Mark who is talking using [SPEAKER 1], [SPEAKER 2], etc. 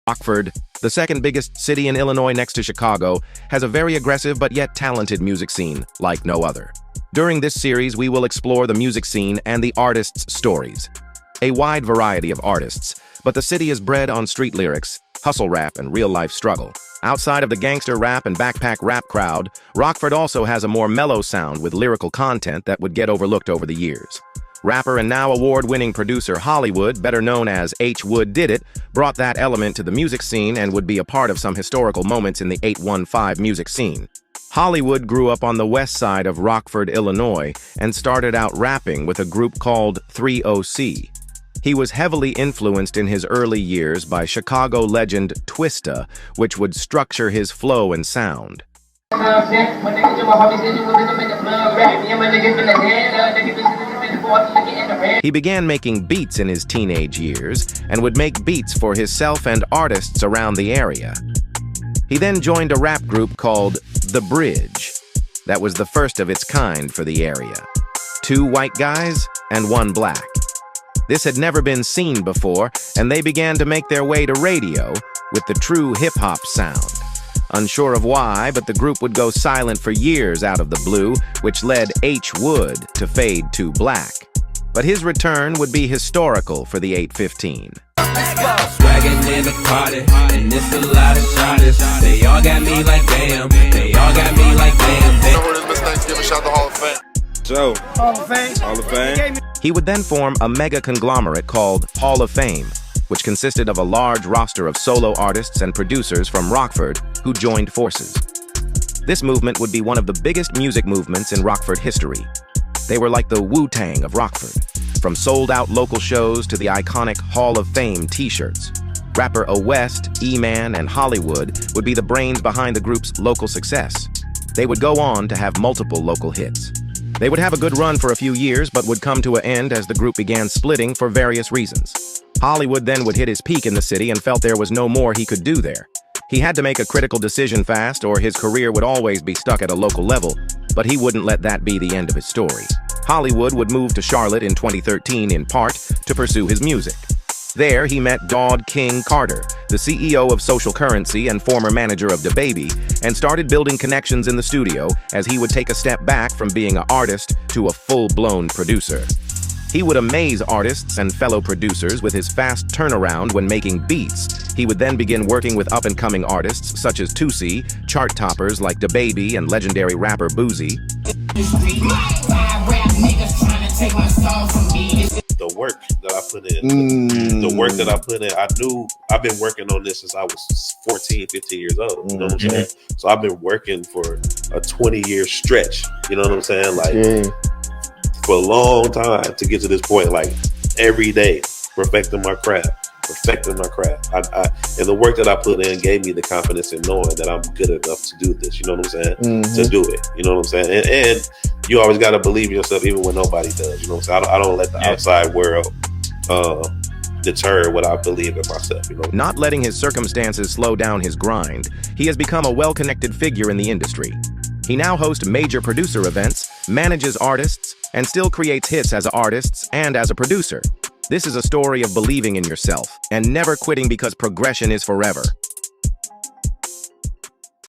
[SPEAKER 1] Rockford, the second biggest city in Illinois next to Chicago, has a very aggressive but yet talented music scene like no other. During this series, we will explore the music scene and the artists' stories. A wide variety of artists, but the city is bred on street lyrics, hustle rap, and real-life struggle. Outside of the gangster rap and backpack rap crowd, Rockford also has a more mellow sound with lyrical content that would get overlooked over the years. Rapper and now award-winning producer Hollywood, better known as H. Wood Didnt, brought that element to the music scene and would be a part of some historical moments in the 815 music scene. Hollywood grew up on the west side of Rockford, Illinois, and started out rapping with a group called 3OC. He was heavily influenced in his early years by Chicago legend Twista, which would structure his flow and sound. He began making beats in his teenage years and would make beats for himself and artists around the area. He then joined a rap group called The Bridge. That was the first of its kind for the area. 2 white guys and 1 black. This had never been seen before, and they began to make their way to radio with the true hip-hop sound. Unsure of why, but the group would go silent for years out of the blue, which led H. Wood to fade to black. But his return would be historical for the 815.
[SPEAKER 2] Swaggin' in the party, and it's a lot of shawties. They all got me like damn, they all got me like damn.
[SPEAKER 3] Miss Thanksgiving, shout out to Hall of Fame.
[SPEAKER 4] Joe. Hall of Fame. Hall of Fame.
[SPEAKER 1] He would then form a mega conglomerate called Hall of Fame, which consisted of a large roster of solo artists and producers from Rockford who joined forces. This movement would be one of the biggest music movements in Rockford history. They were like the Wu-Tang of Rockford, from sold-out local shows to the iconic Hall of Fame t-shirts. Rapper O West, E-Man, and Hollywood would be the brains behind the group's local success. They would go on to have multiple local hits. They would have a good run for a few years, but would come to an end as the group began splitting for various reasons. Hollywood then would hit his peak in the city and felt there was no more he could do there. He had to make a critical decision fast, or his career would always be stuck at a local level, but he wouldn't let that be the end of his story. Hollywood would move to Charlotte in 2013 in part to pursue his music. There, he met Dawd King Carter, the CEO of Social Currency and former manager of DaBaby, and started building connections in the studio as he would take a step back from being an artist to a full-blown producer. He would amaze artists and fellow producers with his fast turnaround when making beats. He would then begin working with up-and-coming artists such as Tootsie, chart toppers like DaBaby, and legendary rapper Boozy.
[SPEAKER 5] The work that I put in, the work that I put in, I've been working on this since I was 14, 15 years old, you know what I'm saying? So I've been working for a 20-year stretch, you know what I'm saying? Like, for a long time to get to this point, like every day, perfecting my craft. And the work that I put in gave me the confidence in knowing that I'm good enough to do this, you know what I'm saying? To do it, you know what I'm saying? And you always got to believe in yourself even when nobody does, you know what I'm saying? I don't let the outside world deter what I believe in myself, you know?
[SPEAKER 1] Not letting his circumstances slow down his grind, he has become a well-connected figure in the industry. He now hosts major producer events, manages artists, and still creates hits as an artist and as a producer. This is a story of believing in yourself and never quitting because progression is forever.